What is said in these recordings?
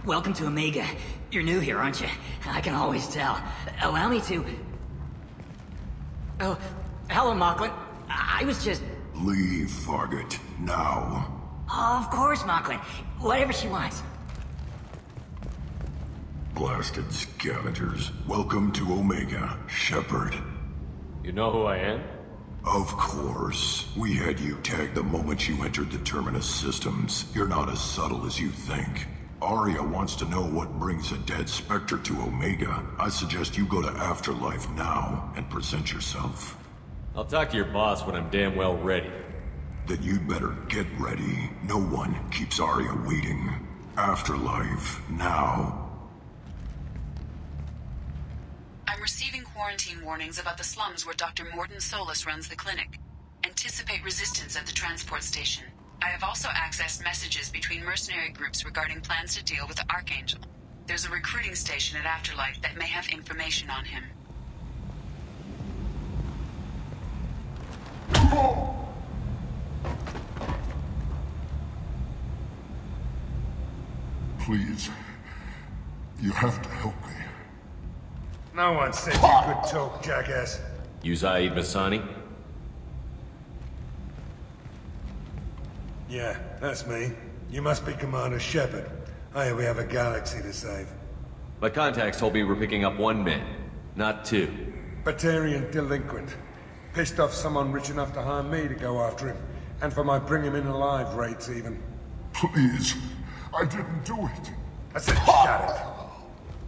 Welcome to Omega. You're new here, aren't you? I can always tell. Allow me to... Oh, hello, Mocklin. I was just... Leave, Fargate. Now. Oh, of course, Mocklin. Whatever she wants. Blasted scavengers. Welcome to Omega, Shepard. You know who I am? Of course. We had you tagged the moment you entered the Terminus systems. You're not as subtle as you think. Arya wants to know what brings a dead Spectre to Omega. I suggest you go to Afterlife now and present yourself. I'll talk to your boss when I'm damn well ready. Then you'd better get ready. No one keeps Arya waiting. Afterlife now. I'm receiving quarantine warnings about the slums where Dr. Morden Solus runs the clinic. Anticipate resistance at the transport station. I have also accessed messages between mercenary groups regarding plans to deal with the Archangel. There's a recruiting station at Afterlife that may have information on him. Please. You have to help me. No one said you could talk, jackass. You Zaid Masani? Yeah, that's me. You must be Commander Shepard. Hey, we have a galaxy to save. My contacts told me we're picking up one man, not two. Batarian delinquent. Pissed off someone rich enough to hire me to go after him. And for my bring him in alive rates even. Please. I didn't do it. I said shut it.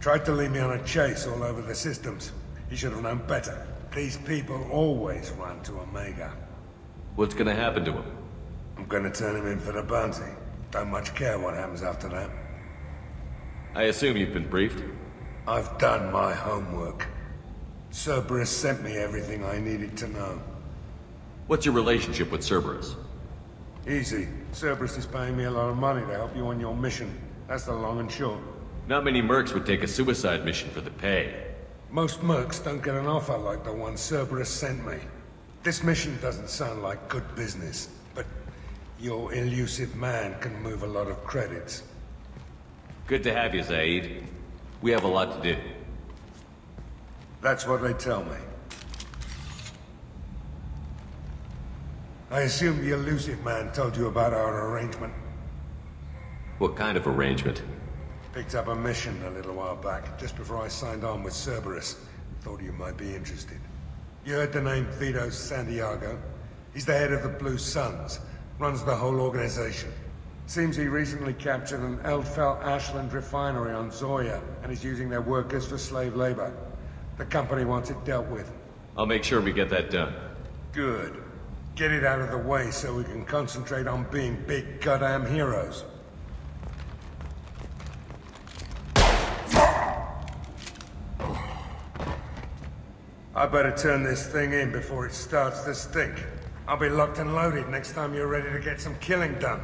Tried to lead me on a chase all over the systems. He should have known better. These people always run to Omega. What's gonna happen to him? I'm gonna turn him in for the bounty. Don't much care what happens after that. I assume you've been briefed? I've done my homework. Cerberus sent me everything I needed to know. What's your relationship with Cerberus? Easy. Cerberus is paying me a lot of money to help you on your mission. That's the long and short. Not many mercs would take a suicide mission for the pay. Most mercs don't get an offer like the one Cerberus sent me. This mission doesn't sound like good business, but your elusive man can move a lot of credits. Good to have you, Zaid. We have a lot to do. That's what they tell me. I assume the elusive man told you about our arrangement. What kind of arrangement? Picked up a mission a little while back, just before I signed on with Cerberus. Thought you might be interested. You heard the name Vito Santiago? He's the head of the Blue Suns, runs the whole organization. Seems he recently captured an Eldfell Ashland refinery on Zoya, and is using their workers for slave labor. The company wants it dealt with. I'll make sure we get that done. Good. Get it out of the way so we can concentrate on being big goddamn heroes. I better turn this thing in before it starts to stink. I'll be locked and loaded next time you're ready to get some killing done.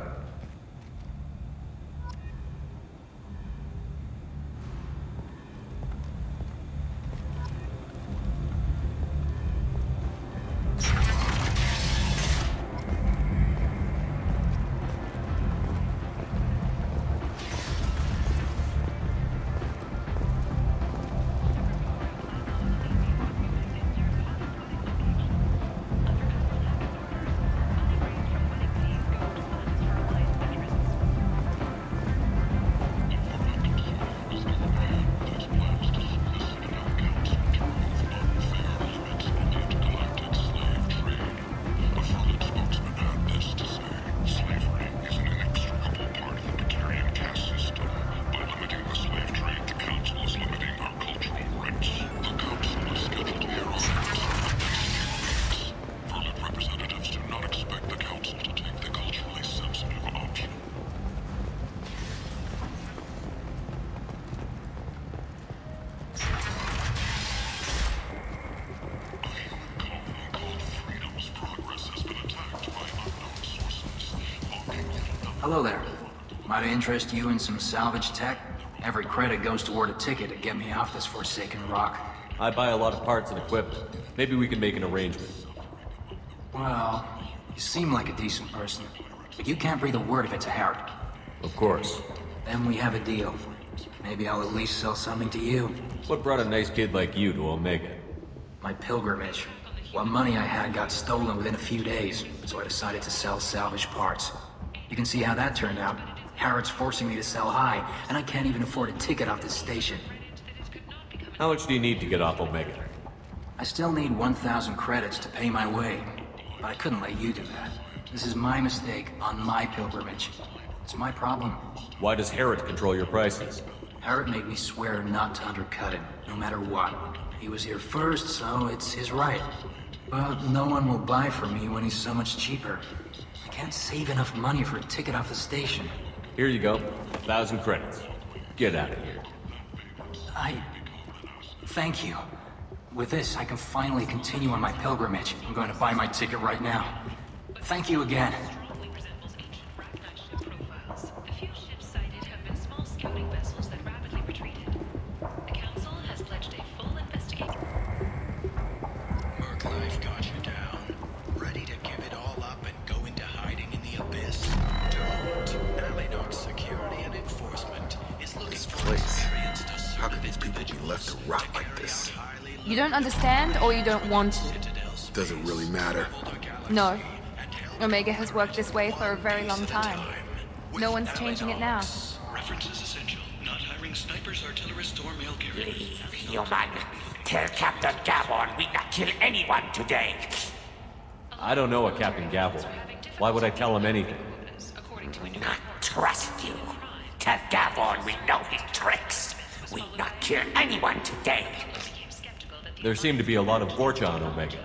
Hello there. Might interest you in some salvage tech? Every credit goes toward a ticket to get me off this forsaken rock. I buy a lot of parts and equipment. Maybe we can make an arrangement. Well, you seem like a decent person, but you can't breathe a word if it's a Herod. Of course. Then we have a deal. Maybe I'll at least sell something to you. What brought a nice kid like you to Omega? My pilgrimage. What money I had got stolen within a few days, so I decided to sell salvage parts. You can see how that turned out. Harrod's forcing me to sell high, and I can't even afford a ticket off this station. How much do you need to get off Omega? I still need 1,000 credits to pay my way, but I couldn't let you do that. This is my mistake on my pilgrimage. It's my problem. Why does Harrod control your prices? Harrod made me swear not to undercut him, no matter what. He was here first, so it's his right. But no one will buy from me when he's so much cheaper. I can't save enough money for a ticket off the station. Here you go. 1,000 credits. Get out of here. Thank you. With this, I can finally continue on my pilgrimage. I'm going to buy my ticket right now. Thank you again. You don't understand, or you don't want to? Doesn't really matter. No. Omega has worked this way for a very long time. No one's changing it now. Reference is essential. Not hiring snipers, artillerists, or mail carriers. Leave, human. Tell Captain Gavon we not kill anyone today. I don't know a Captain Gavel. Why would I tell him anything? Not trust you. Tell Gavon we know his tricks. We not kill anyone today. There seem to be a lot of Borcha on Omega.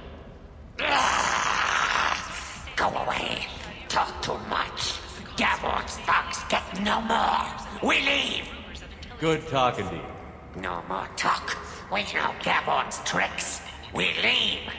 Go away. Talk too much. Gavon's thugs get no more. We leave. Good talking to you. No more talk. We know Gavon's tricks. We leave.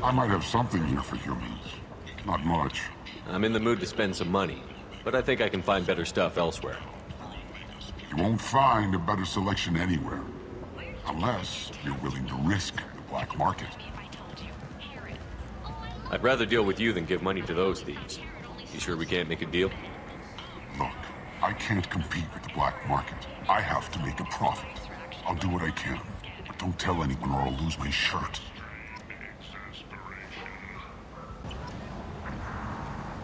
I might have something here for humans. Not much. I'm in the mood to spend some money, but I think I can find better stuff elsewhere. You won't find a better selection anywhere. Unless you're willing to risk the black market. I'd rather deal with you than give money to those thieves. You sure we can't make a deal? Look, I can't compete with the black market. I have to make a profit. I'll do what I can, but don't tell anyone or I'll lose my shirt.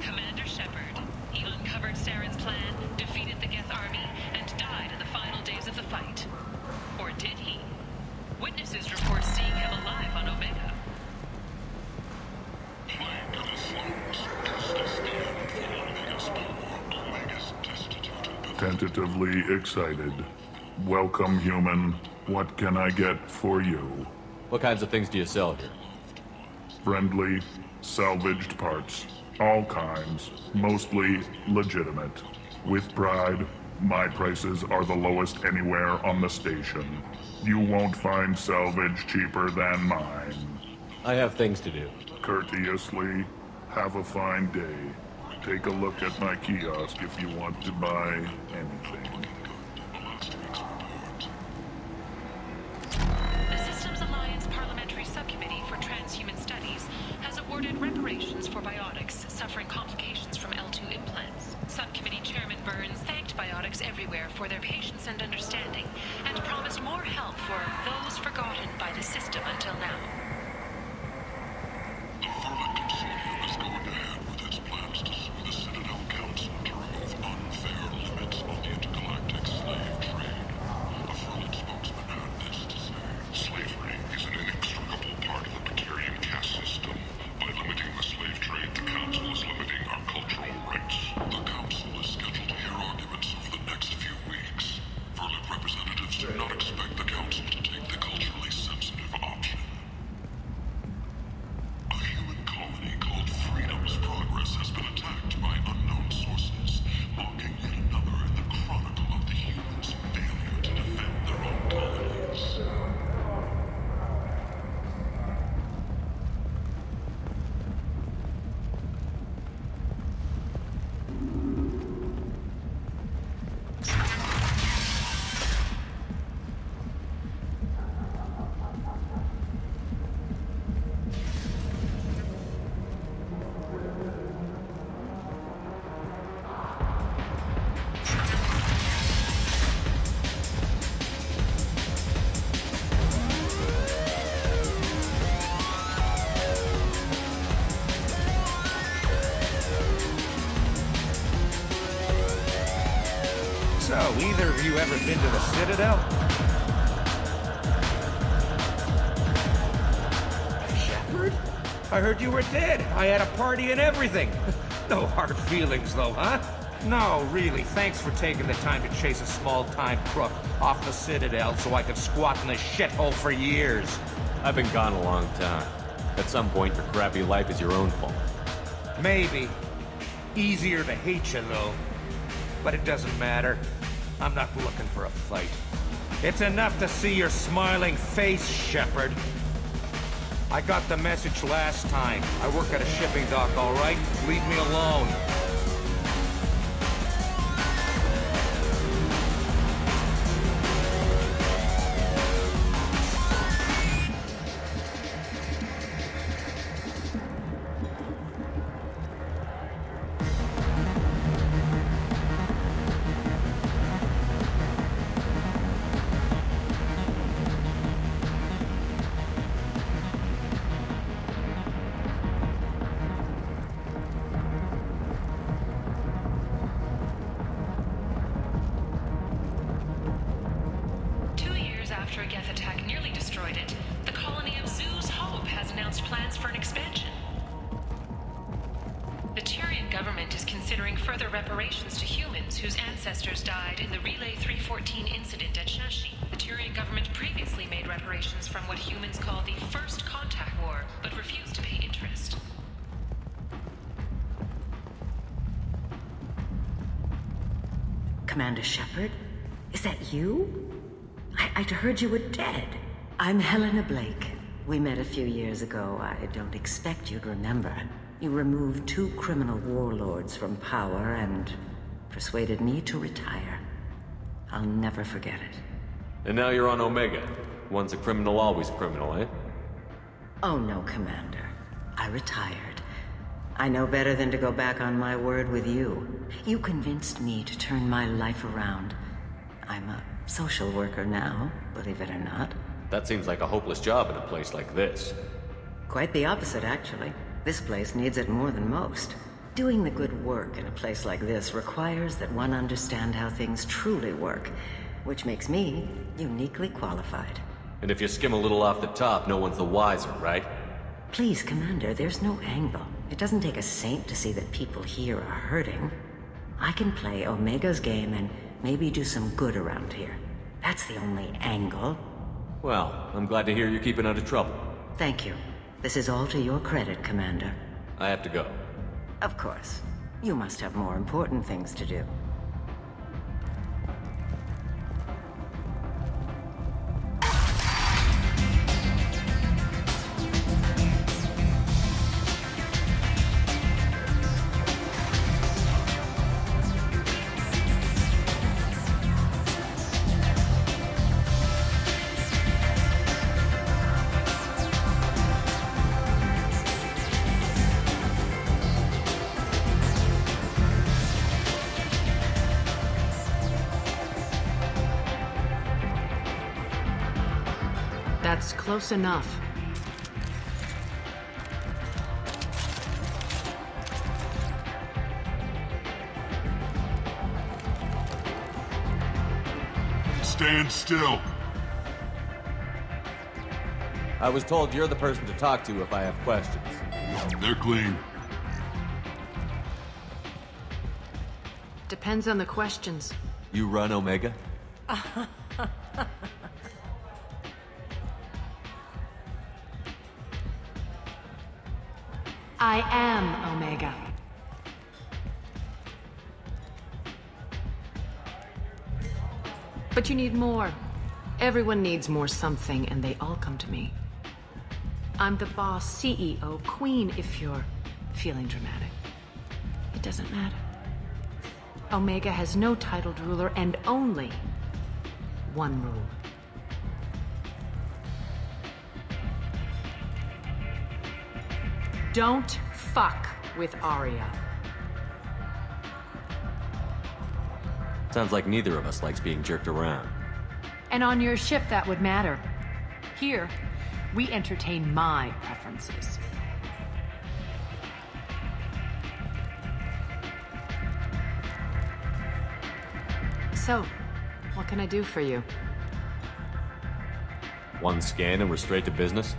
Commander Shepard. He uncovered Saren's plan, defeated the Geth army, and died in the final days of the fight. Or did he? Witnesses report seeing him alive on Omega. Tentatively excited. Welcome, human. What can I get for you? What kinds of things do you sell here? Friendly, salvaged parts. All kinds. Mostly legitimate. With pride, my prices are the lowest anywhere on the station. You won't find salvage cheaper than mine. I have things to do. Courteously, have a fine day. Take a look at my kiosk if you want to buy anything. The Systems Alliance Parliamentary Subcommittee for Transhuman Studies has awarded reparations for biotics suffering complications from L2 implants. Subcommittee Chairman Burns thanked biotics everywhere for their patience and understanding, and promised more help for those forgotten by the system until now. The Thermic Consortium is going ahead with its plans to sue the Citadel Council to remove unfair limits on the intergalactic slave trade. A Thermic spokesman had this to say. Slavery is an inextricable part of the Precarian caste system. By limiting the slave trade, the Council is limiting our cultural rights. The Council is scheduled to hear arguments over the next few weeks. Verlet representatives do not expect the Council to take the culturally sensitive option. So, either of you ever been to the Citadel? Shepard? I heard you were dead. I had a party and everything. No hard feelings, though, huh? No, really, thanks for taking the time to chase a small-time crook off the Citadel so I could squat in the shithole for years. I've been gone a long time. At some point, your crappy life is your own fault. Maybe. Easier to hate you, though. But it doesn't matter. I'm not looking for a fight. It's enough to see your smiling face, Shepard. I got the message last time. I work at a shipping dock, all right? Leave me alone. Commander Shepard? Is that you? I'd heard you were dead. I'm Helena Blake. We met a few years ago. I don't expect you'd remember. You removed 2 criminal warlords from power and persuaded me to retire. I'll never forget it. And now you're on Omega. Once a criminal, always a criminal, eh? Oh no, Commander. I retired. I know better than to go back on my word with you. You convinced me to turn my life around. I'm a social worker now, believe it or not. That seems like a hopeless job in a place like this. Quite the opposite, actually. This place needs it more than most. Doing the good work in a place like this requires that one understand how things truly work, which makes me uniquely qualified. And if you skim a little off the top, no one's the wiser, right? Please, Commander, there's no angle. It doesn't take a saint to see that people here are hurting. I can play Omega's game and maybe do some good around here. That's the only angle. Well, I'm glad to hear you're keeping out of trouble. Thank you. This is all to your credit, Commander. I have to go. Of course. You must have more important things to do. That's close enough. Stand still. I was told you're the person to talk to if I have questions. They're clean. Depends on the questions. You run Omega? I am Omega. But you need more. Everyone needs more something, and they all come to me. I'm the boss, CEO, queen, if you're feeling dramatic. It doesn't matter. Omega has no titled ruler and only one rule. Don't fuck with Aria. Sounds like neither of us likes being jerked around. And on your ship, that would matter. Here, we entertain my preferences. So, what can I do for you? One scan and we're straight to business?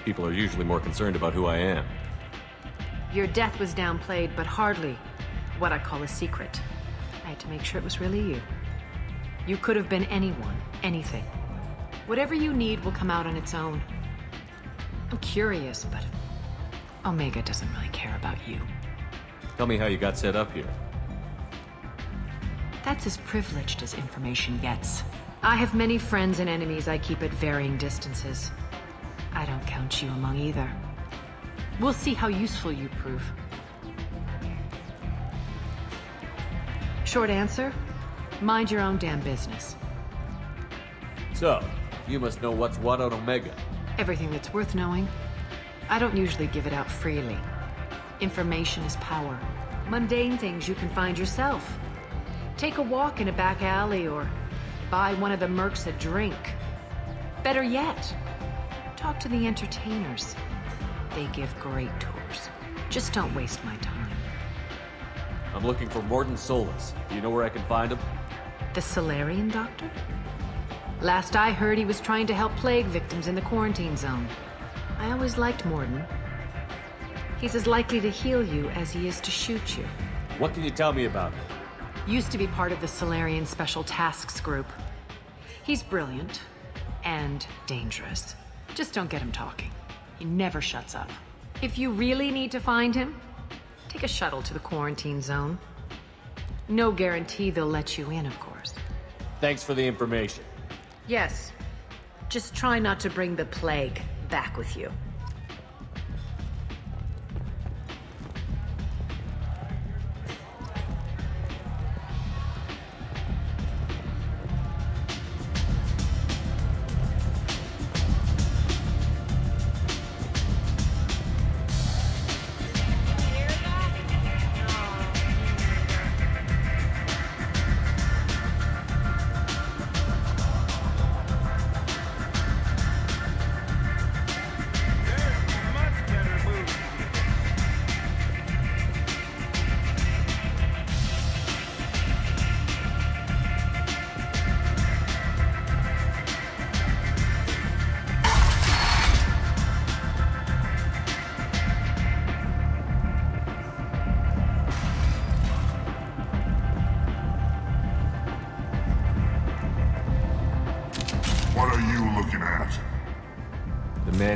People are usually more concerned about who I am. Your death was downplayed, but hardly what I call a secret. I had to make sure it was really you. You could have been anyone, anything. Whatever you need will come out on its own. I'm curious, but Omega doesn't really care about you. Tell me how you got set up here. That's as privileged as information gets. I have many friends and enemies I keep at varying distances. I don't count you among either. We'll see how useful you prove. Short answer, mind your own damn business. So, you must know what's what on Omega. Everything that's worth knowing. I don't usually give it out freely. Information is power. Mundane things you can find yourself. Take a walk in a back alley or buy one of the mercs a drink. Better yet, talk to the entertainers. They give great tours. Just don't waste my time. I'm looking for Morden Solis. Do you know where I can find him? The Solarian doctor? Last I heard, he was trying to help plague victims in the quarantine zone. I always liked Morden. He's as likely to heal you as he is to shoot you. What can you tell me about him? Used to be part of the Solarian Special Tasks Group. He's brilliant and dangerous. Just don't get him talking. He never shuts up. If you really need to find him, take a shuttle to the quarantine zone. No guarantee they'll let you in, of course. Thanks for the information. Yes. Just try not to bring the plague back with you.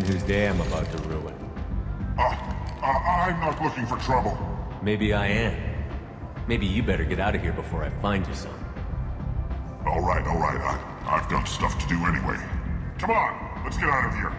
Whose day I'm about to ruin. I'm not looking for trouble. Maybe I am. Maybe you better get out of here before I find you some. All right. I've got stuff to do anyway. Come on, let's get out of here.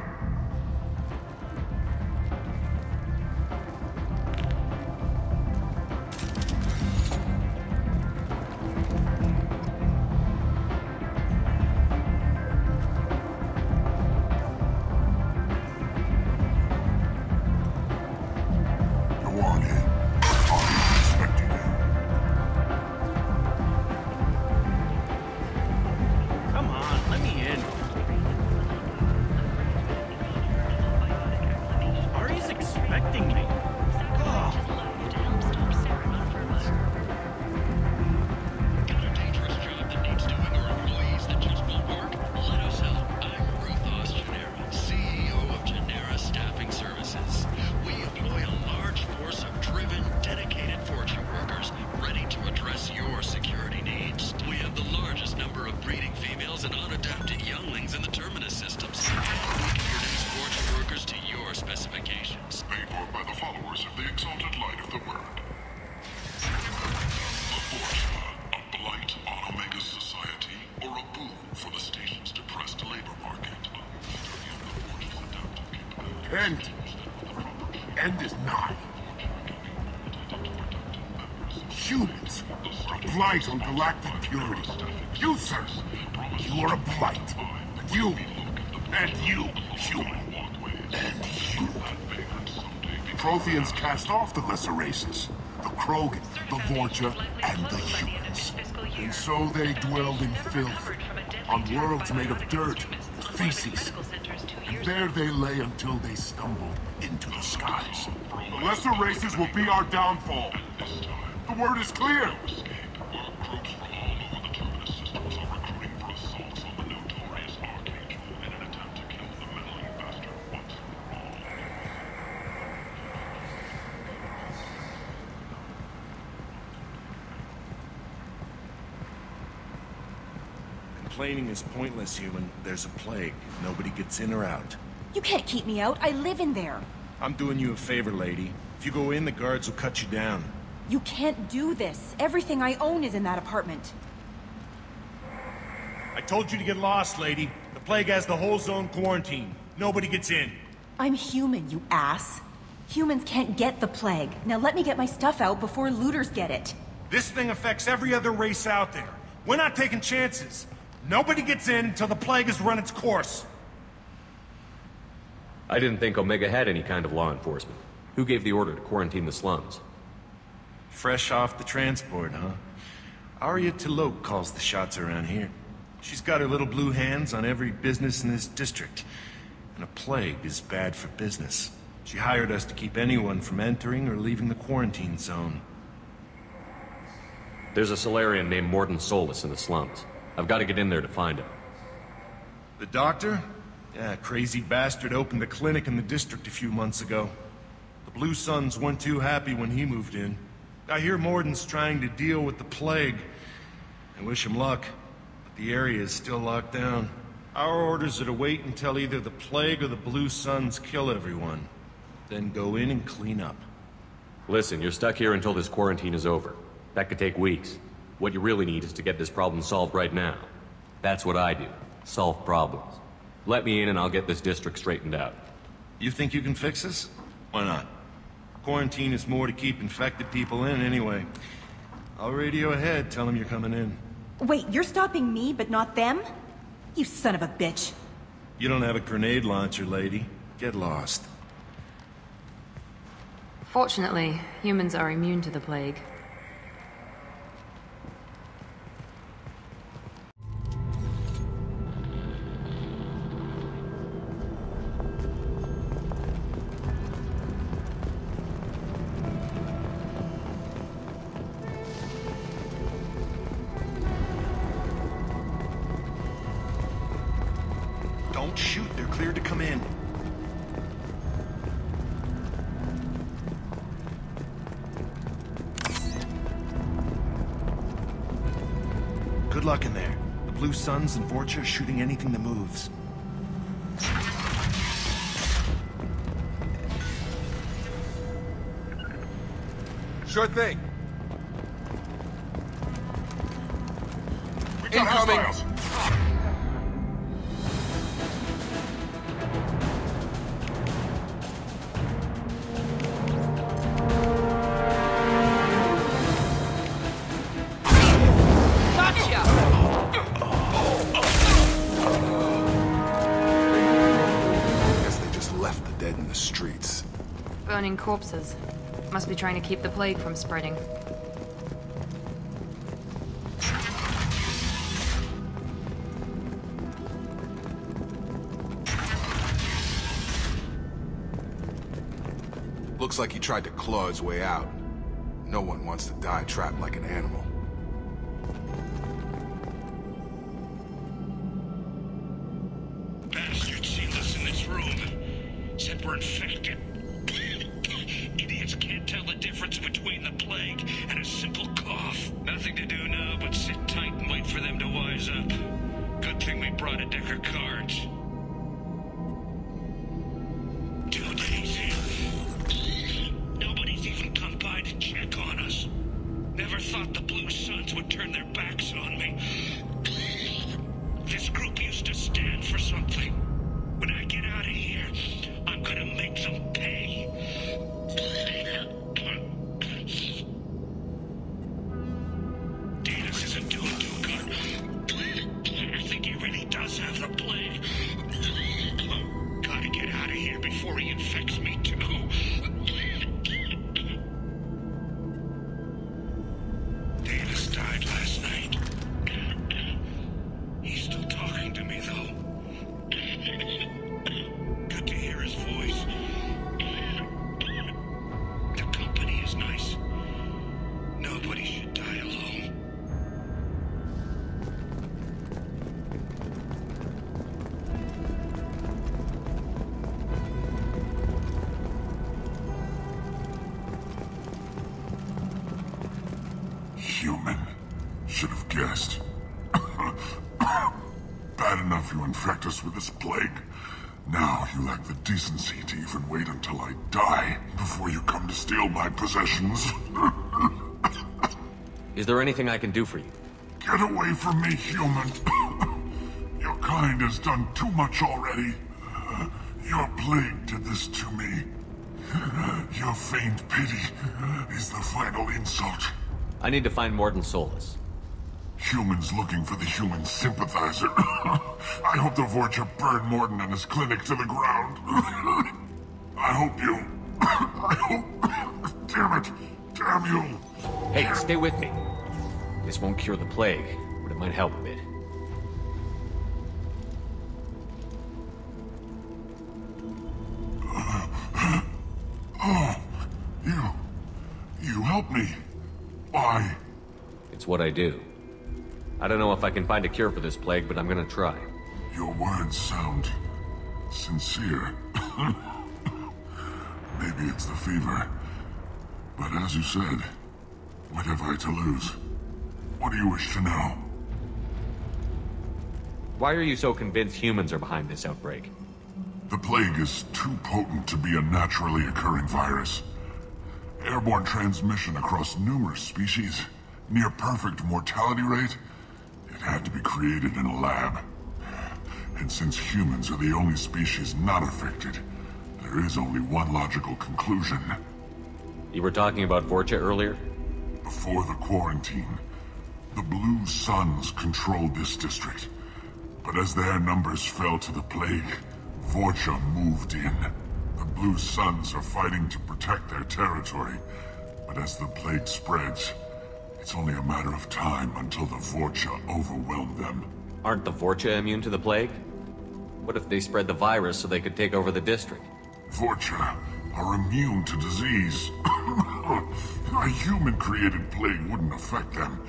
End is nigh. Humans are a blight on galactic purity. You, sir, you are a blight. And you, human. And you. Protheans cast off the lesser races. The Krogan, the Vorcha, and the humans. And so they dwelled in filth, on worlds made of dirt, feces. And there they lay until they stumbled into the skies. The lesser races will be our downfall. The word is clear. Complaining is pointless, human. There's a plague. Nobody gets in or out. You can't keep me out. I live in there. I'm doing you a favor, lady. If you go in, the guards will cut you down. You can't do this. Everything I own is in that apartment. I told you to get lost, lady. The plague has the whole zone quarantined. Nobody gets in. I'm human, you ass. Humans can't get the plague. Now let me get my stuff out before looters get it. This thing affects every other race out there. We're not taking chances. Nobody gets in until the plague has run its course. I didn't think Omega had any kind of law enforcement. Who gave the order to quarantine the slums? Fresh off the transport, huh? Arya Taloke calls the shots around here. She's got her little blue hands on every business in this district. And a plague is bad for business. She hired us to keep anyone from entering or leaving the quarantine zone. There's a Solarian named Morden Solus in the slums. I've got to get in there to find him. The doctor? Yeah, crazy bastard opened a clinic in the district a few months ago. The Blue Suns weren't too happy when he moved in. I hear Morden's trying to deal with the plague. I wish him luck, but the area is still locked down. Our orders are to wait until either the plague or the Blue Suns kill everyone. Then go in and clean up. Listen, you're stuck here until this quarantine is over. That could take weeks. What you really need is to get this problem solved right now. That's what I do. Solve problems. Let me in and I'll get this district straightened out. You think you can fix this? Why not? Quarantine is more to keep infected people in anyway. I'll radio ahead, tell them you're coming in. Wait, you're stopping me, but not them? You son of a bitch. You don't have a grenade launcher, lady. Get lost. Fortunately, humans are immune to the plague. Don't shoot, they're cleared to come in. Good luck in there. The Blue Suns and Vorcha are shooting anything that moves. Sure thing. Incoming! Burning corpses. Must be trying to keep the plague from spreading. Looks like he tried to claw his way out. No one wants to die trapped like an animal. Bastards sealed us in this room. Said we're infected. Idiots can't tell the difference between the plague and a simple cough. Nothing to do now but sit tight and wait for them to wise up. Good thing we brought a deck of cards. 2 days in. Nobody's even come by to check on us. Never thought the Blue Suns would turn their backs on me. This group used to stand for something. When I get out of here, I'm gonna make them pay. Datus isn't doing too good. I think he really does have the plague. enough you infect us with this plague. Now you lack the decency to even wait until I die before you come to steal my possessions. Is there anything I can do for you? Get away from me, human. Your kind has done too much already. Your plague did this to me. Your feigned pity is the final insult. I need to find Morden Solus. Humans looking for the human sympathizer. I hope the Vorcha burn Morden and his clinic to the ground. I hope you... I hope... Damn it! Damn you! Hey, stay with me. This won't cure the plague, but it might help a bit. Oh, you helped me. Why? It's what I do. I don't know if I can find a cure for this plague, but I'm gonna try. Your words sound sincere. Maybe it's the fever. But as you said, what have I to lose? What do you wish to know? Why are you so convinced humans are behind this outbreak? The plague is too potent to be a naturally occurring virus. Airborne transmission across numerous species, near perfect mortality rate. It had to be created in a lab. And since humans are the only species not affected, there is only one logical conclusion. You were talking about Vorcha earlier? Before the quarantine, the Blue Suns controlled this district. But as their numbers fell to the plague, Vorcha moved in. The Blue Suns are fighting to protect their territory, but as the plague spreads, it's only a matter of time until the Vorcha overwhelm them. Aren't the Vorcha immune to the plague? What if they spread the virus so they could take over the district? Vorcha are immune to disease. A human-created plague wouldn't affect them.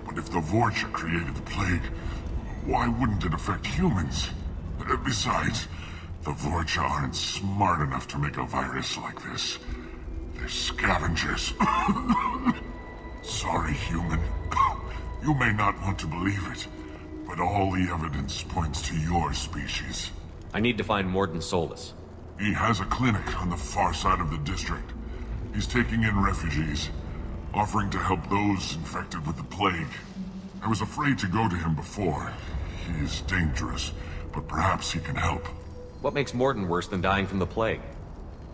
But if the Vorcha created the plague, why wouldn't it affect humans? Besides, the Vorcha aren't smart enough to make a virus like this. They're scavengers. Sorry, human. You may not want to believe it, but all the evidence points to your species. I need to find Morden Solus. He has a clinic on the far side of the district. He's taking in refugees, offering to help those infected with the plague. I was afraid to go to him before. He is dangerous, but perhaps he can help. What makes Morden worse than dying from the plague?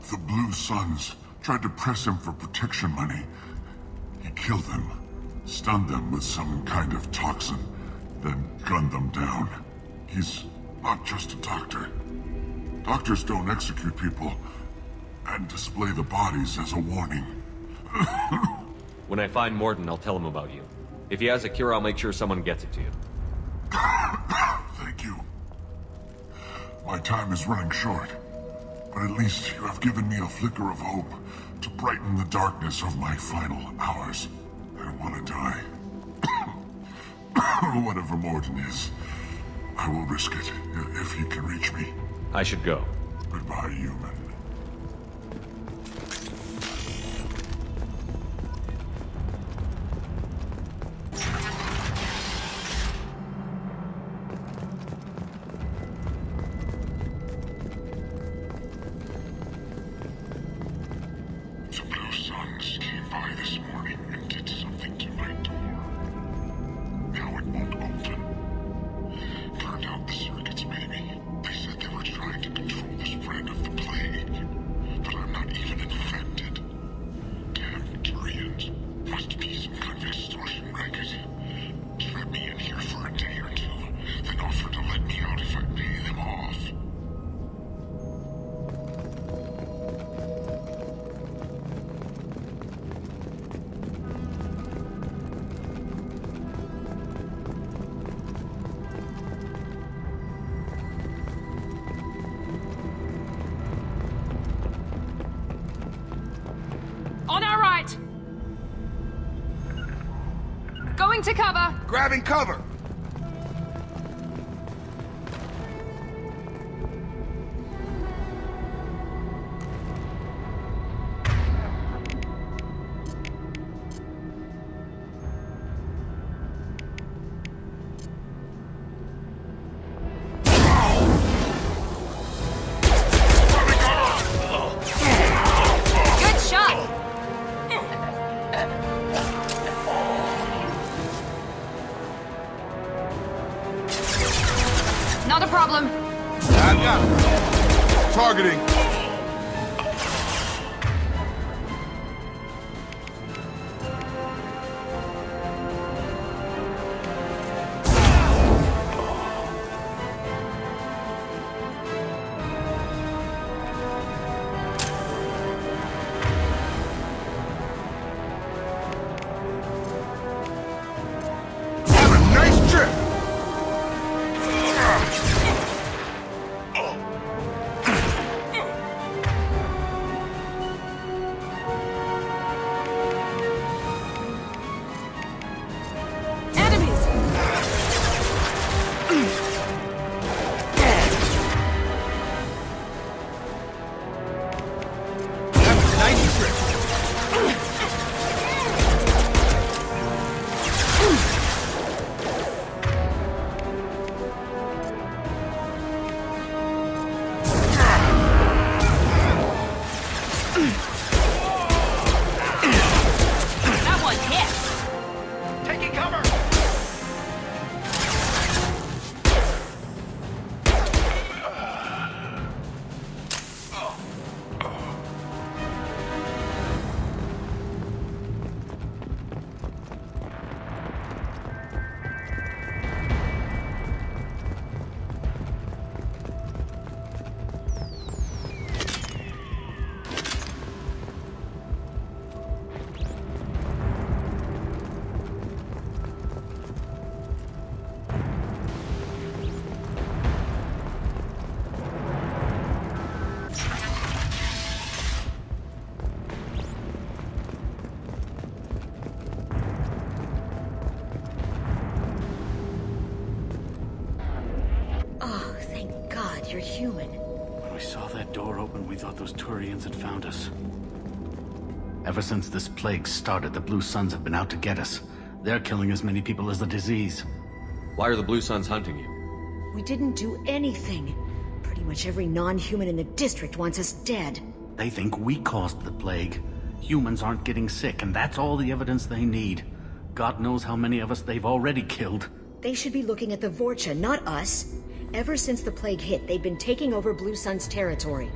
The Blue Suns tried to press him for protection money. He killed them, stunned them with some kind of toxin, then gunned them down. He's not just a doctor. Doctors don't execute people and display the bodies as a warning. When I find Morden, I'll tell him about you. If he has a cure, I'll make sure someone gets it to you. Thank you. My time is running short, but at least you have given me a flicker of hope to brighten the darkness of my final hours. I don't want to die. Whatever Morden is, I will risk it if he can reach me. I should go. Goodbye, human. On our right! Going to cover! Grabbing cover! Not a problem. I've got him. Targeting. You're human. When we saw that door open, we thought those Turians had found us. Ever since this plague started, the Blue Suns have been out to get us. They're killing as many people as the disease. Why are the Blue Suns hunting you? We didn't do anything. Pretty much every non-human in the district wants us dead. They think we caused the plague. Humans aren't getting sick, and that's all the evidence they need. God knows how many of us they've already killed. They should be looking at the Vorcha, not us. Ever since the plague hit, they've been taking over Blue Sun's territory.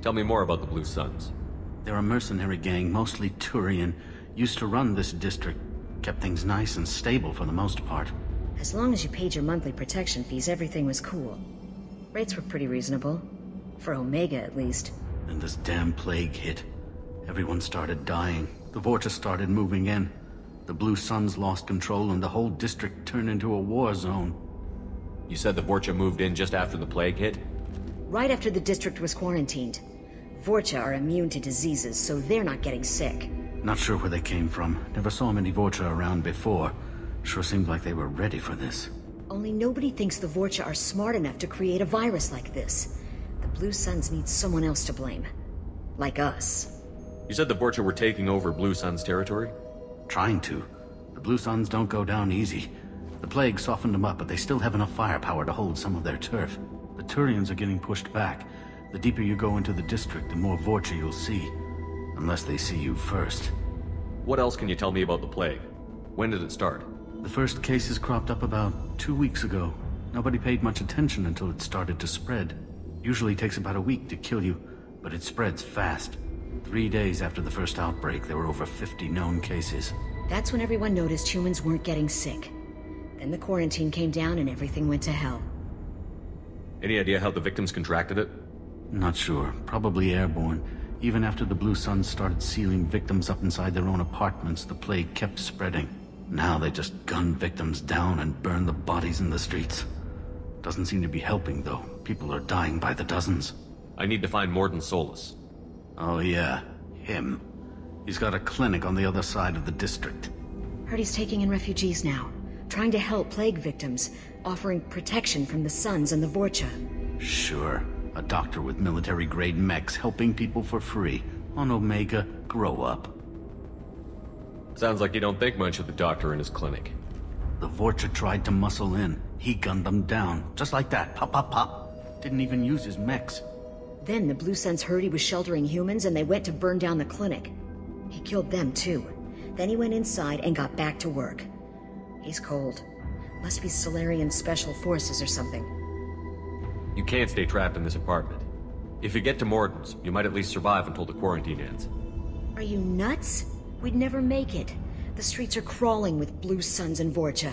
Tell me more about the Blue Suns. They're a mercenary gang, mostly Turian. Used to run this district. Kept things nice and stable for the most part. As long as you paid your monthly protection fees, everything was cool. Rates were pretty reasonable. For Omega, at least. Then this damn plague hit. Everyone started dying. The Vorcha started moving in. The Blue Suns lost control and the whole district turned into a war zone. You said the Vorcha moved in just after the plague hit? Right after the district was quarantined. Vorcha are immune to diseases, so they're not getting sick. Not sure where they came from. Never saw many Vorcha around before. Sure seemed like they were ready for this. Only nobody thinks the Vorcha are smart enough to create a virus like this. The Blue Suns need someone else to blame. Like us. You said the Vorcha were taking over Blue Sun's territory? Trying to. The Blue Suns don't go down easy. The plague softened them up, but they still have enough firepower to hold some of their turf. The Turians are getting pushed back. The deeper you go into the district, the more Vorcha you'll see. Unless they see you first. What else can you tell me about the plague? When did it start? The first cases cropped up about 2 weeks ago. Nobody paid much attention until it started to spread. Usually takes about a week to kill you, but it spreads fast. 3 days after the first outbreak, there were over 50 known cases. That's when everyone noticed humans weren't getting sick. Then the quarantine came down and everything went to hell. Any idea how the victims contracted it? Not sure. Probably airborne. Even after the Blue Suns started sealing victims up inside their own apartments, the plague kept spreading. Now they just gun victims down and burn the bodies in the streets. Doesn't seem to be helping, though. People are dying by the dozens. I need to find Morden Solus. Oh yeah, him. He's got a clinic on the other side of the district. Heard he's taking in refugees now. Trying to help plague victims. Offering protection from the Suns and the Vorcha. Sure. A doctor with military-grade mechs helping people for free. On Omega, grow up. Sounds like you don't think much of the doctor in his clinic. The Vorcha tried to muscle in. He gunned them down. Just like that. Pop, pop, pop. Didn't even use his mechs. Then the Blue Suns heard he was sheltering humans and they went to burn down the clinic. He killed them too. Then he went inside and got back to work. He's cold. Must be Solarian Special Forces or something. You can't stay trapped in this apartment. If you get to Morton's, you might at least survive until the quarantine ends. Are you nuts? We'd never make it. The streets are crawling with Blue Suns and Vorcha.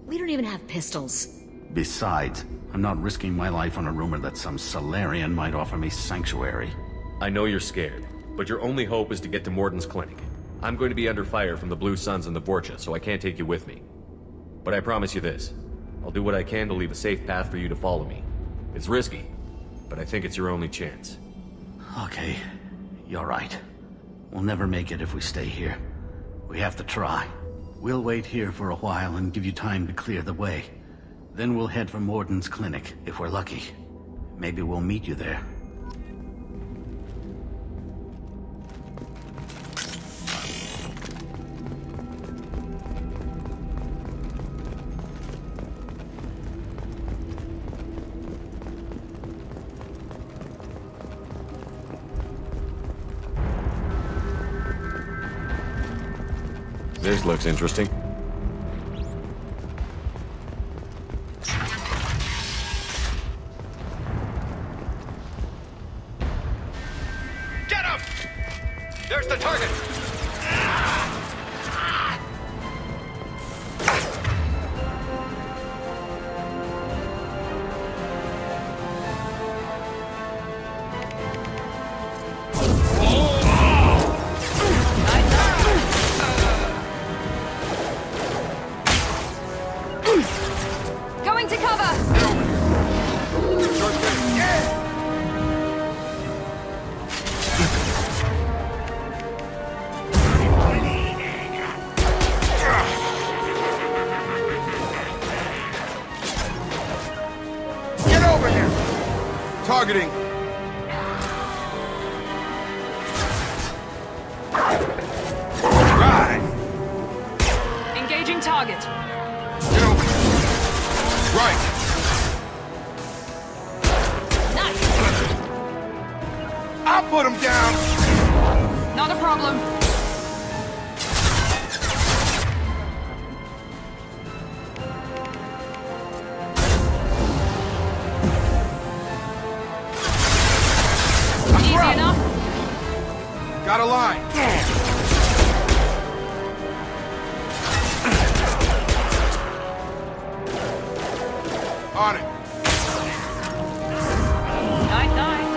We don't even have pistols. Besides, I'm not risking my life on a rumor that some Solarian might offer me sanctuary. I know you're scared, but your only hope is to get to Morton's clinic. I'm going to be under fire from the Blue Suns and the Vorcha, so I can't take you with me. But I promise you this. I'll do what I can to leave a safe path for you to follow me. It's risky, but I think it's your only chance. Okay, you're right. We'll never make it if we stay here. We have to try. We'll wait here for a while and give you time to clear the way. Then we'll head for Morton's clinic, if we're lucky. Maybe we'll meet you there. This looks interesting. Get him! There's the target! Going to cover! Get over here! Targeting! Right! Engaging target. Get over here! Right! Nice! I'll put him down! Not a problem. Easy enough? Got a line! On it! Night, night.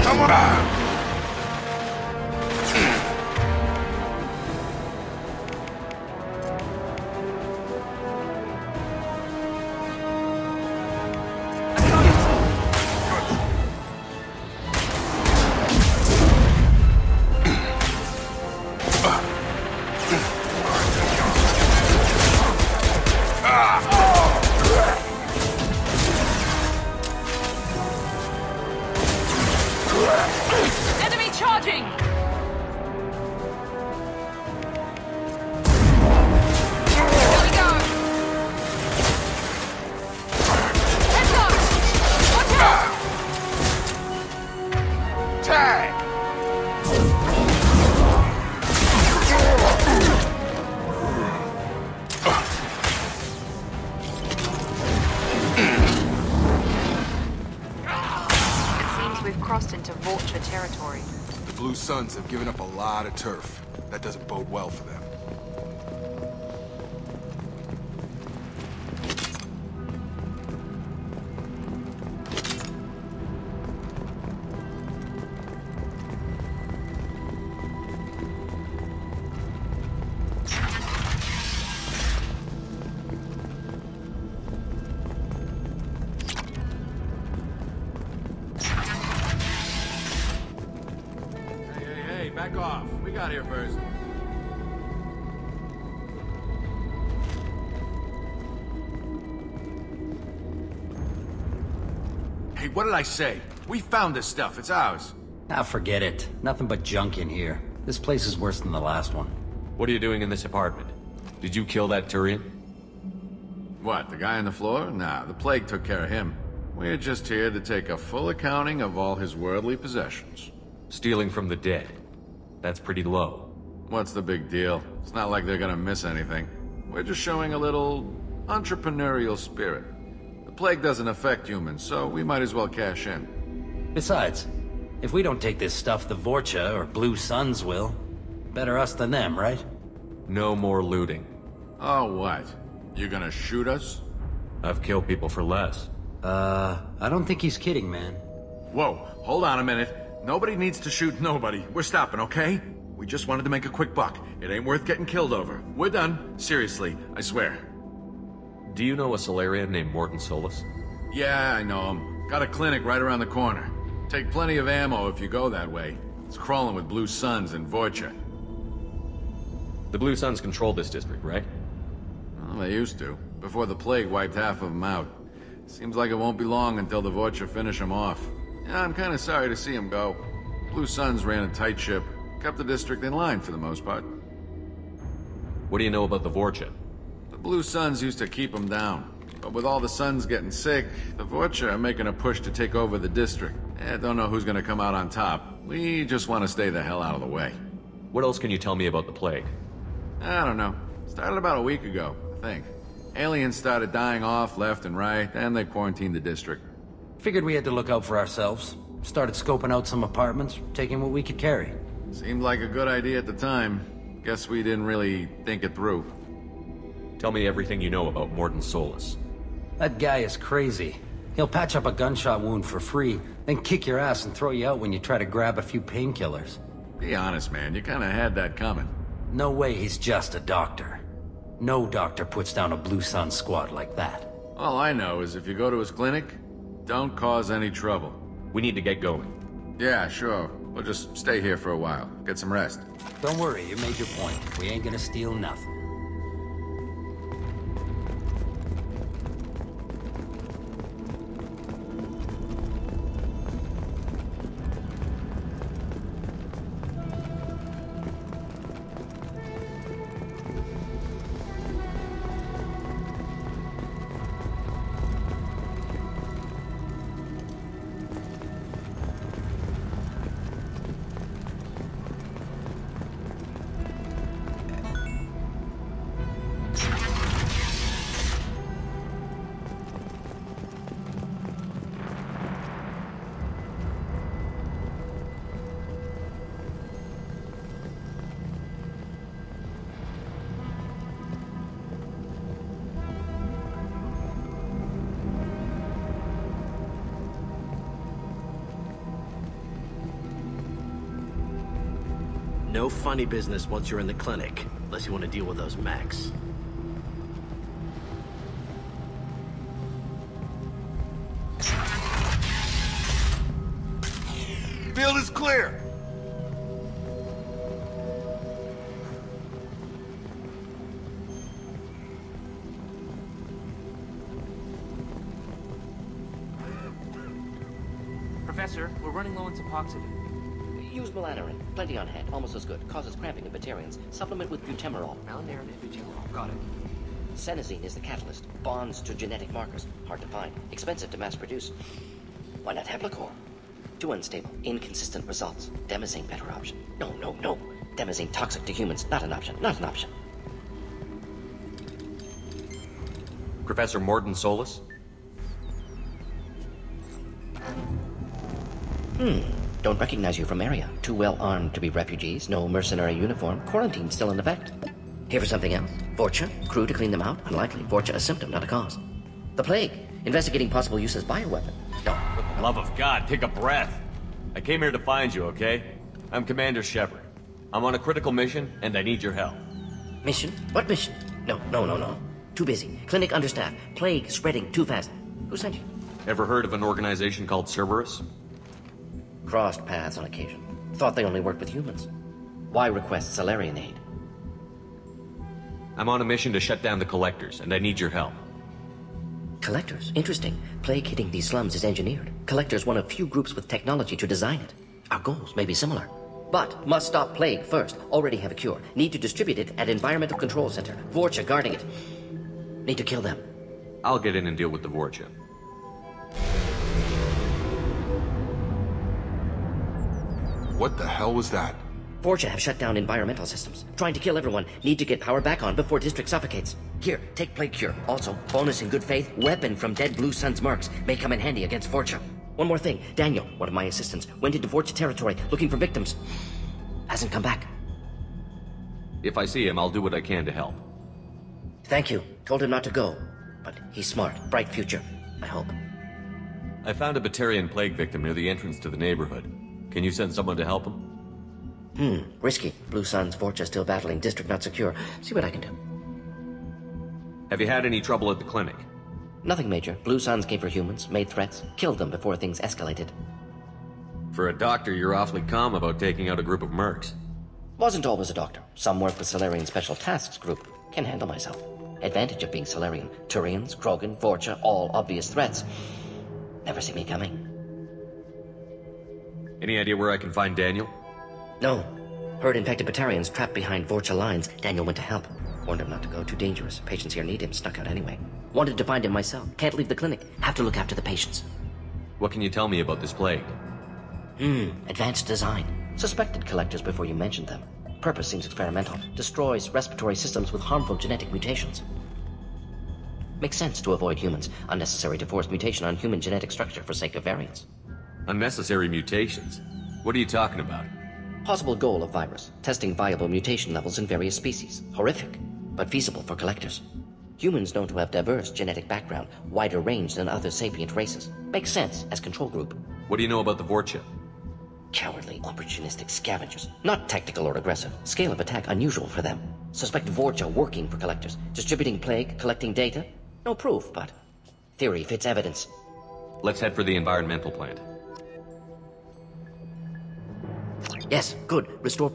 Come on! Enemy charging! Here we go! Heads up! Watch out! Tag! We've crossed into Vulture territory. The Blue Suns have given up a lot of turf. That doesn't bode well for them. Back off. We got here first. Hey, what did I say? We found this stuff. It's ours. Ah, forget it. Nothing but junk in here. This place is worse than the last one. What are you doing in this apartment? Did you kill that Turian? What, the guy on the floor? Nah, the plague took care of him. We're just here to take a full accounting of all his worldly possessions. Stealing from the dead. That's pretty low. What's the big deal? It's not like they're gonna miss anything. We're just showing a little entrepreneurial spirit. The plague doesn't affect humans, so we might as well cash in. Besides, if we don't take this stuff, the Vorcha or Blue Suns will. Better us than them, right? No more looting. Oh, what? You gonna shoot us? I've killed people for less. I don't think he's kidding, man. Whoa, hold on a minute. Nobody needs to shoot nobody. We're stopping, okay? We just wanted to make a quick buck. It ain't worth getting killed over. We're done. Seriously, I swear. Do you know a Solarian named Morden Solus? Yeah, I know him. Got a clinic right around the corner. Take plenty of ammo if you go that way. It's crawling with Blue Suns and Vorcha. The Blue Suns control this district, right? Well, they used to, before the plague wiped half of them out. Seems like it won't be long until the Vorcha finish them off. Yeah, I'm kinda sorry to see them go. Blue Suns ran a tight ship, kept the district in line for the most part. What do you know about the Vorcha? The Blue Suns used to keep them down. But with all the Suns getting sick, the Vorcha are making a push to take over the district. Don't know who's gonna come out on top. We just want to stay the hell out of the way. What else can you tell me about the plague? I don't know. Started about a week ago, I think. Aliens started dying off left and right, and they quarantined the district. Figured we had to look out for ourselves. Started scoping out some apartments, taking what we could carry. Seemed like a good idea at the time. Guess we didn't really think it through. Tell me everything you know about Morden Solus. That guy is crazy. He'll patch up a gunshot wound for free, then kick your ass and throw you out when you try to grab a few painkillers. Be honest, man. You kinda had that coming. No way he's just a doctor. No doctor puts down a Blue Sun squad like that. All I know is if you go to his clinic, don't cause any trouble. We need to get going. Yeah, sure. We'll just stay here for a while. Get some rest. Don't worry, you made your point. We ain't gonna steal nothing. No funny business once you're in the clinic, unless you want to deal with those mechs. Field is clear! Professor, we're running low on Suboxide. Use melanorin. Plenty on hand. Almost as good. Causes cramping in Batarians. Supplement with butemerol. Melanorin and butemerol. Got it. Senesine is the catalyst. Bonds to genetic markers. Hard to find. Expensive to mass produce. Why not Heplicor? Too unstable. Inconsistent results. Demazine better option. No. Demazine toxic to humans. Not an option. Not an option. Professor Morden Solus? Don't recognize you from area. Too well armed to be refugees. No mercenary uniform. Quarantine still in effect. Here for something else. Vorcha? Crew to clean them out? Unlikely. Vorcha a symptom, not a cause. The plague. Investigating possible use as bioweapon. No. Love of God, take a breath. I came here to find you, okay? I'm Commander Shepard. I'm on a critical mission, and I need your help. Mission? What mission? No. Too busy. Clinic understaffed. Plague spreading too fast. Who sent you? Ever heard of an organization called Cerberus? Crossed paths on occasion. Thought they only worked with humans. Why request Solarian aid? I'm on a mission to shut down the Collectors, and I need your help. Collectors? Interesting. Plague hitting these slums is engineered. Collectors one of few groups with technology to design it. Our goals may be similar. But must stop plague first. Already have a cure. Need to distribute it at Environmental Control Center. Vorcha guarding it. Need to kill them. I'll get in and deal with the Vorcha. What the hell was that? Vorcha have shut down environmental systems. Trying to kill everyone. Need to get power back on before district suffocates. Here, take plague cure. Also, bonus in good faith, weapon from dead Blue Sun's mercs. May come in handy against Vorcha. One more thing. Daniel, one of my assistants, went into Vorcha territory looking for victims. Hasn't come back. If I see him, I'll do what I can to help. Thank you. Told him not to go. But he's smart. Bright future. I hope. I found a Batarian plague victim near the entrance to the neighborhood. Can you send someone to help him? Risky. Blue Sun's Vorcha still battling. District not secure. See what I can do. Have you had any trouble at the clinic? Nothing major. Blue Suns came for humans, made threats, killed them before things escalated. For a doctor, you're awfully calm about taking out a group of mercs. Wasn't always a doctor. Some work with Solarian Special Tasks Group. Can handle myself. Advantage of being Solarian. Turians, Krogan, Vorcha, all obvious threats. Never see me coming. Any idea where I can find Daniel? No. Heard infected Batarians trapped behind Vorcha lines. Daniel went to help. Warned him not to go, too dangerous. Patients here need him, snuck out anyway. Wanted to find him myself. Can't leave the clinic. Have to look after the patients. What can you tell me about this plague? Advanced design. Suspected collectors before you mentioned them. Purpose seems experimental. Destroys respiratory systems with harmful genetic mutations. Makes sense to avoid humans. Unnecessary to force mutation on human genetic structure for sake of variance. Unnecessary mutations? What are you talking about? Possible goal of virus. Testing viable mutation levels in various species. Horrific, but feasible for collectors. Humans known to have diverse genetic background, wider range than other sapient races. Makes sense as control group. What do you know about the Vorcha? Cowardly, opportunistic scavengers. Not tactical or aggressive. Scale of attack unusual for them. Suspect Vorcha working for collectors. Distributing plague, collecting data. No proof, but theory fits evidence. Let's head for the environmental plant. Yes, good. Restore...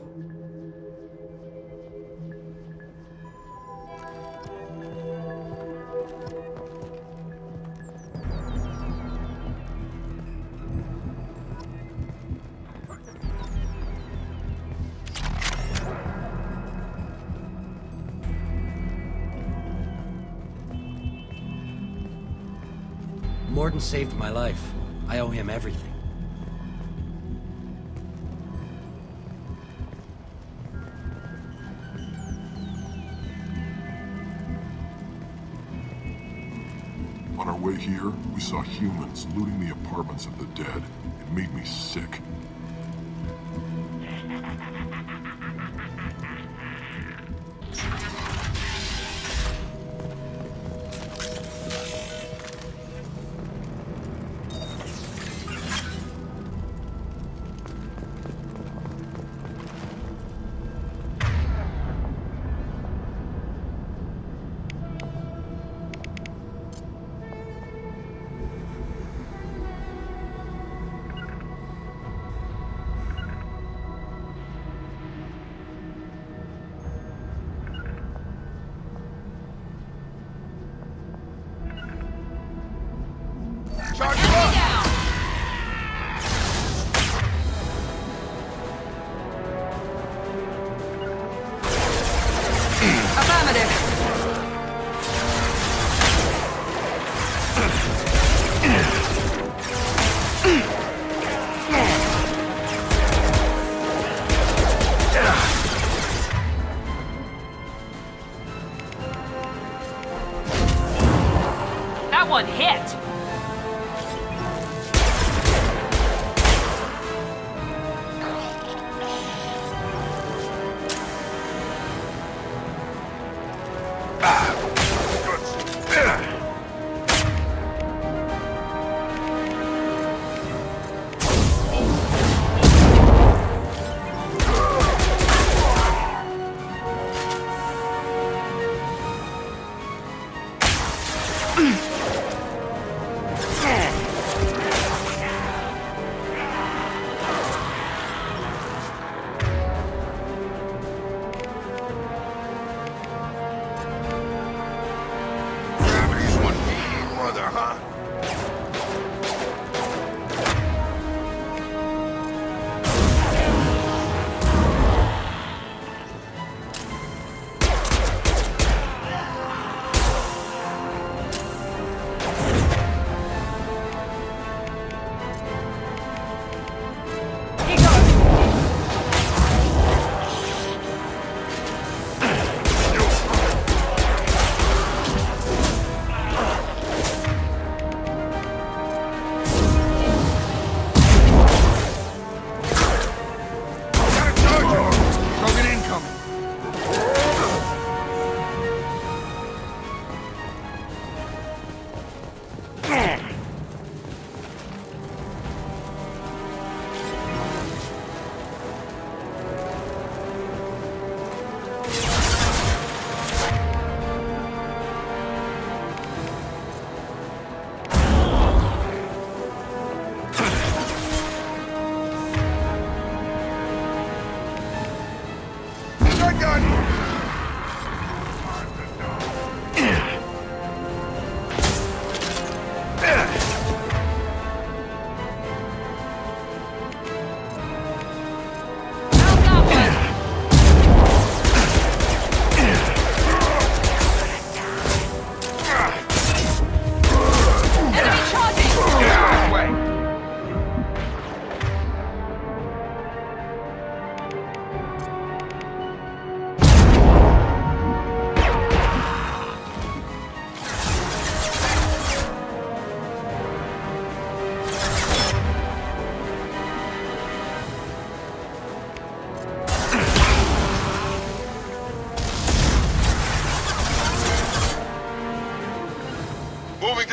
Morden saved my life. I owe him everything. On our way here, we saw humans looting the apartments of the dead. It made me sick. That one hit!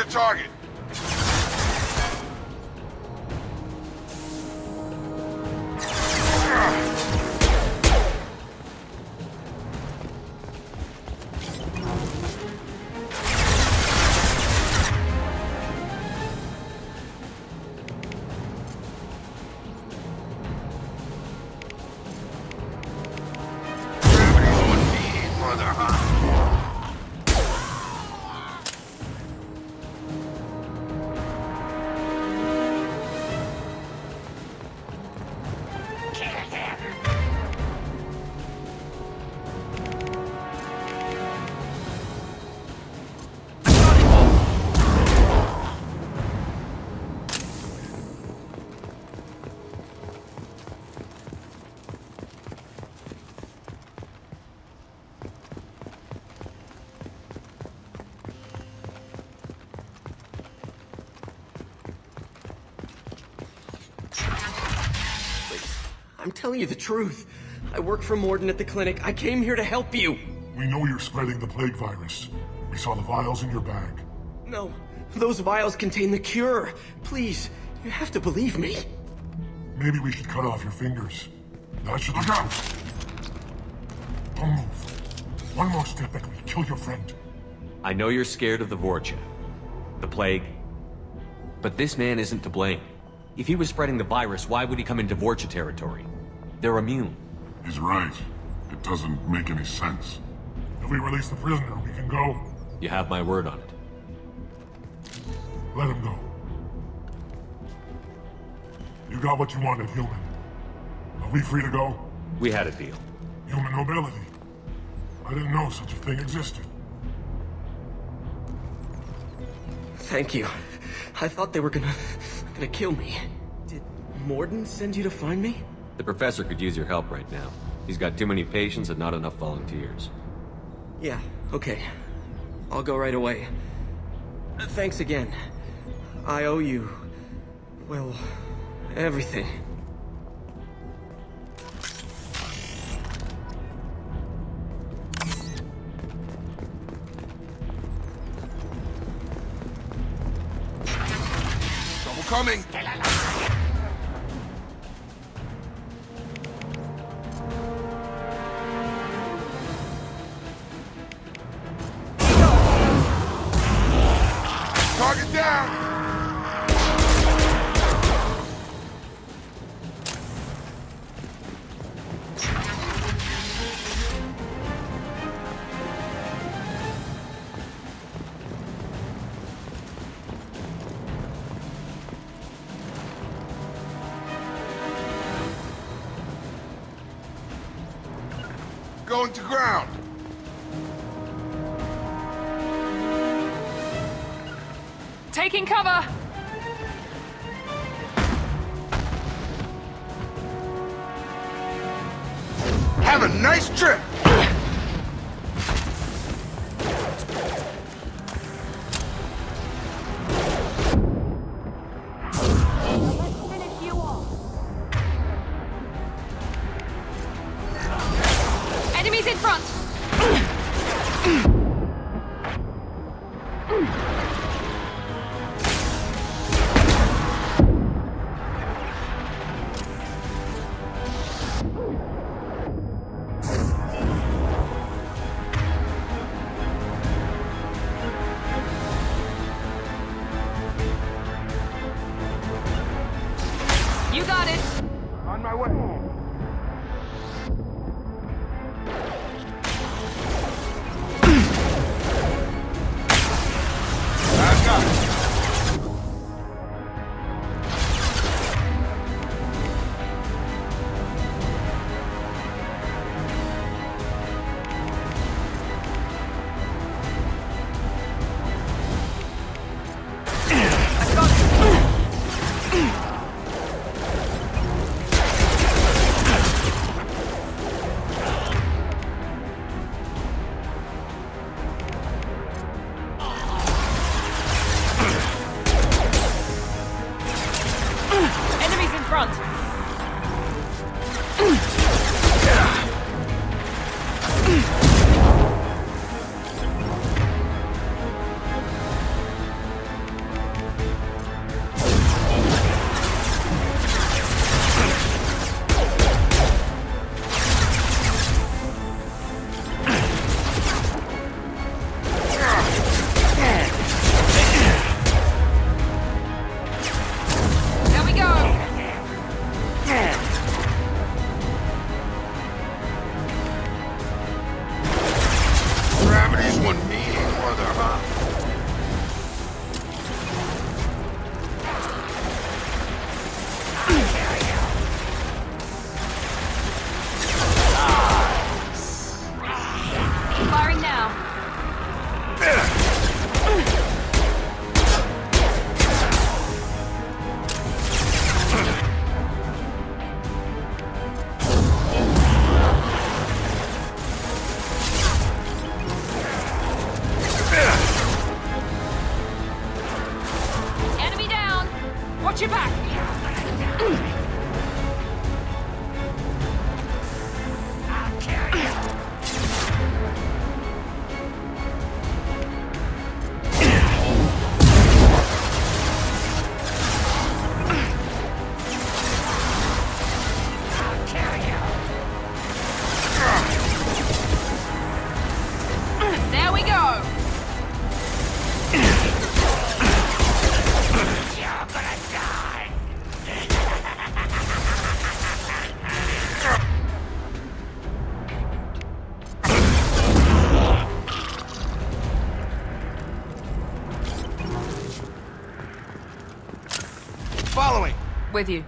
target. I'm telling you the truth. I work for Morden at the clinic. I came here to help you. We know you're spreading the plague virus. We saw the vials in your bag. No, those vials contain the cure. Please, you have to believe me. Maybe we should cut off your fingers. That should look out! Don't move. One more step and we kill your friend. I know you're scared of the Vorcha, the plague, but this man isn't to blame. If he was spreading the virus, why would he come into Vorcha territory? They're immune. He's right. It doesn't make any sense. If we release the prisoner, we can go. You have my word on it. Let him go. You got what you wanted, human. Are we free to go? We had a deal. Human nobility. I didn't know such a thing existed. Thank you. I thought they were gonna kill me. Did Morden send you to find me? The professor could use your help right now. He's got too many patients and not enough volunteers. Yeah, okay. I'll go right away. Thanks again. I owe you, well, everything. Trouble coming! Target down! Going to ground! Taking cover! Have a nice trip! Enemies in front! You got it! On my way! Back up! with you.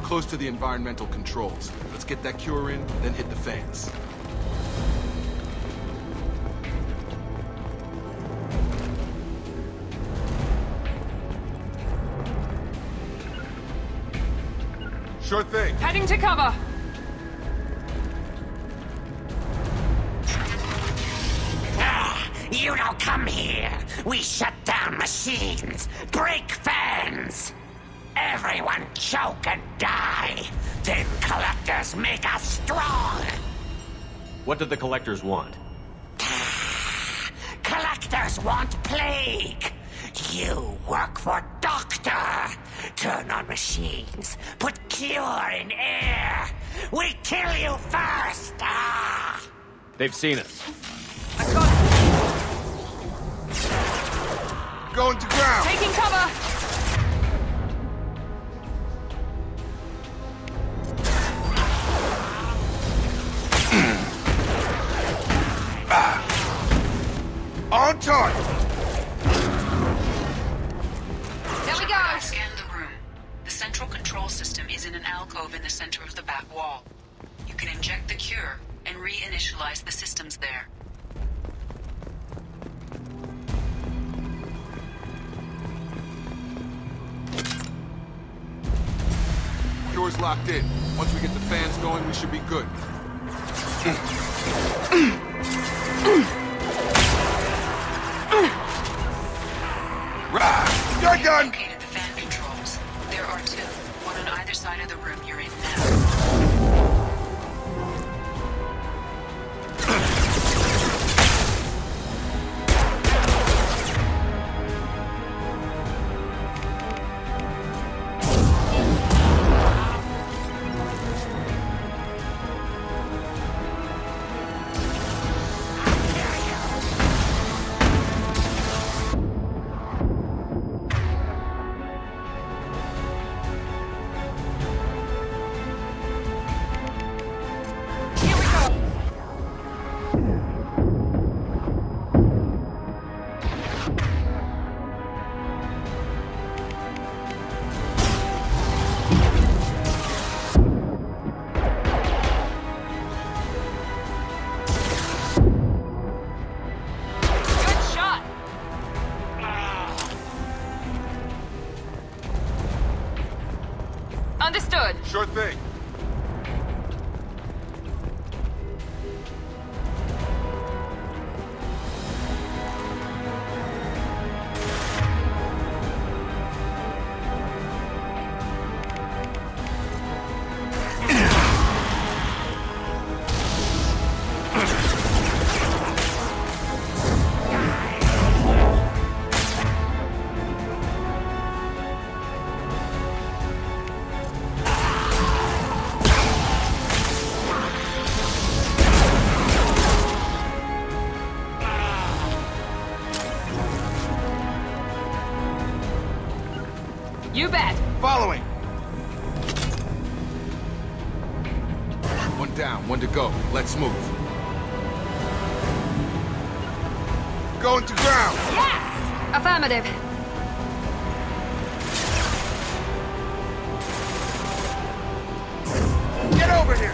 Close to the environmental controls. Let's get that cure in, then hit the fans. Sure thing. Heading to cover. You don't come here. We shut down machines, break fans. Everyone choke and die. Then collectors make us strong. What did the collectors want? Collectors want plague. You work for Doctor. Turn on machines. Put cure in air. We kill you first. They've seen us. I got it. Going to ground. Taking cover. On target! There we go! Scan the room. The central control system is in an alcove in the center of the back wall. You can inject the cure and reinitialize the systems there. Cure's locked in. Once we get the fans going, we should be good. You're done! Located the fan controls. There are two, one on either side of the room you're in now. Understood. Sure thing. You bet. Following. One down, one to go. Let's move. Going to ground. Yes! Affirmative. Get over here.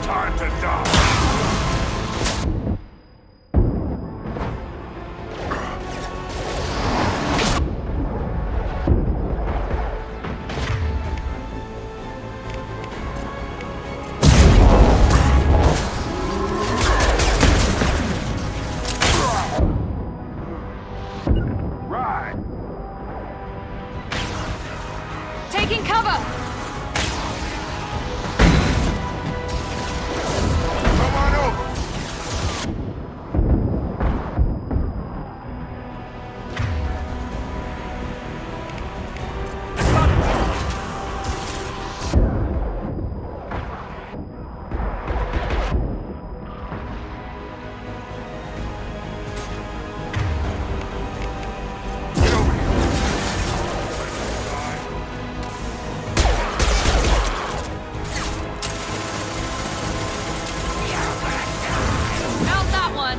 Time to die. Taking cover! Come on over. Found that one!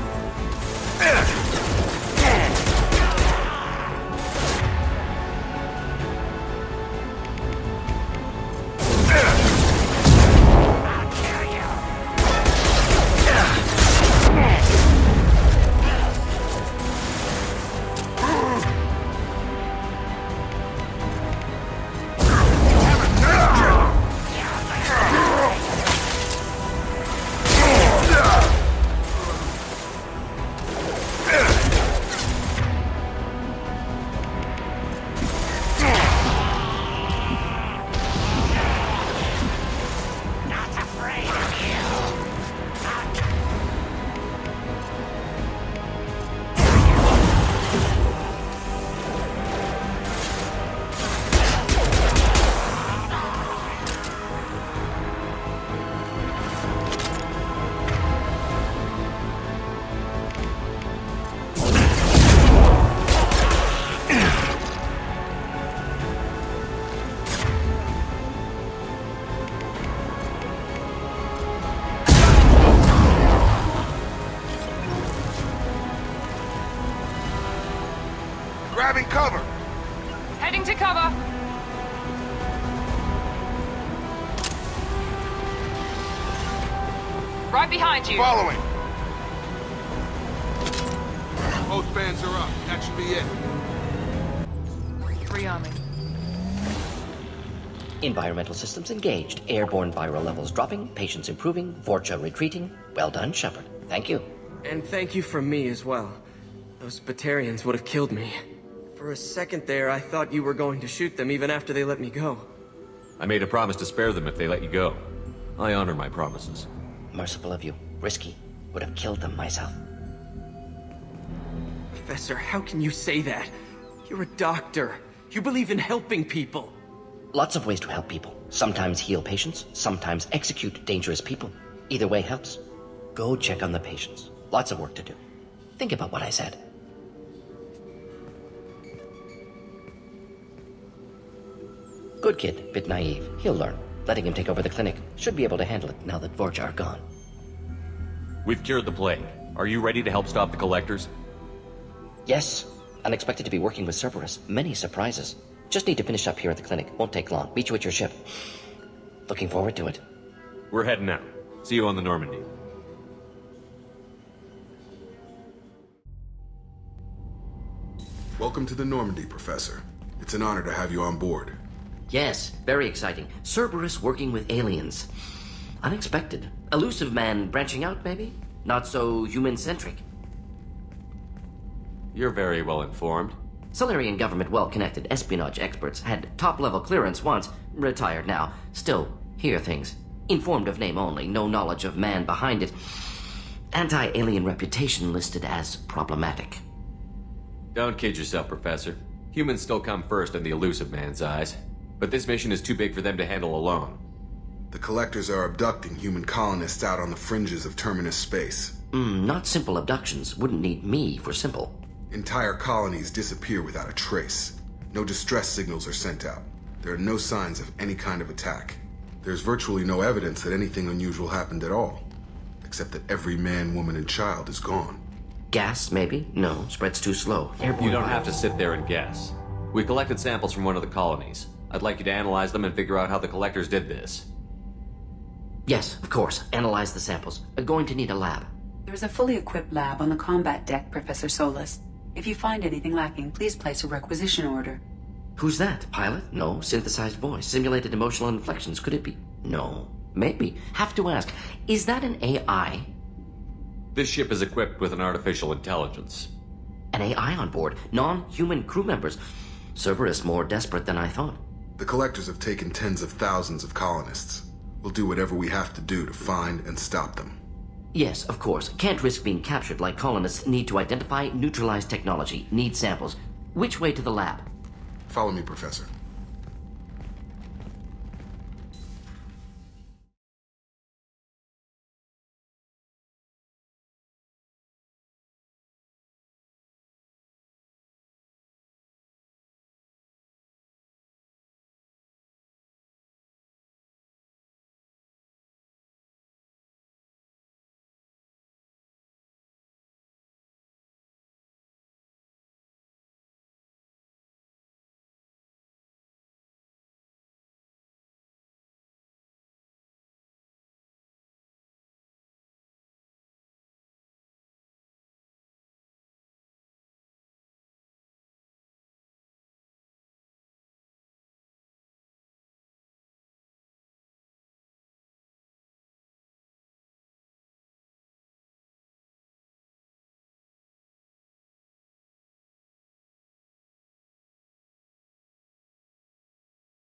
Grabbing cover. Heading to cover! Right behind you. Following. Both fans are up. That should be it. 3 Army. Environmental systems engaged. Airborne viral levels dropping. Patients improving. Vorcha retreating. Well done, Shepard. Thank you. And thank you from me as well. Those Batarians would have killed me. For a second there, I thought you were going to shoot them even after they let me go. I made a promise to spare them if they let you go. I honor my promises. Merciful of you. Risky. Would have killed them myself. Professor, how can you say that? You're a doctor. You believe in helping people. Lots of ways to help people. Sometimes heal patients, sometimes execute dangerous people. Either way helps. Go check on the patients. Lots of work to do. Think about what I said. Good kid, bit naive. He'll learn. Letting him take over the clinic. Should be able to handle it now that Vorcha are gone. We've cured the plague. Are you ready to help stop the collectors? Yes. Unexpected to be working with Cerberus. Many surprises. Just need to finish up here at the clinic. Won't take long. Meet you at your ship. Looking forward to it. We're heading out. See you on the Normandy. Welcome to the Normandy, Professor. It's an honor to have you on board. Yes, very exciting. Cerberus working with aliens. Unexpected. Elusive man branching out, maybe? Not so human-centric. You're very well informed. Solarian government well-connected espionage experts had top-level clearance once, retired now. Still, hear things. Informed of name only, no knowledge of man behind it. Anti-alien reputation listed as problematic. Don't kid yourself, Professor. Humans still come first in the elusive man's eyes. But this mission is too big for them to handle alone. The Collectors are abducting human colonists out on the fringes of Terminus space. Not simple abductions. Wouldn't need me for simple. Entire colonies disappear without a trace. No distress signals are sent out. There are no signs of any kind of attack. There's virtually no evidence that anything unusual happened at all. Except that every man, woman, and child is gone. Gas, maybe? No, spreads too slow. You don't have to sit there and guess. We collected samples from one of the colonies. I'd like you to analyze them and figure out how the Collectors did this. Yes, of course. Analyze the samples. Going to need a lab. There is a fully equipped lab on the combat deck, Professor Solis. If you find anything lacking, please place a requisition order. Who's that? Pilot? No. Synthesized voice. Simulated emotional inflections. Could it be? No. Maybe. Have to ask. Is that an AI? This ship is equipped with an artificial intelligence. An AI on board? Non-human crew members? Cerberus more desperate than I thought. The Collectors have taken tens of thousands of colonists. We'll do whatever we have to do to find and stop them. Yes, of course. Can't risk being captured like colonists need to identify, neutralize technology, need samples. Which way to the lab? Follow me, Professor.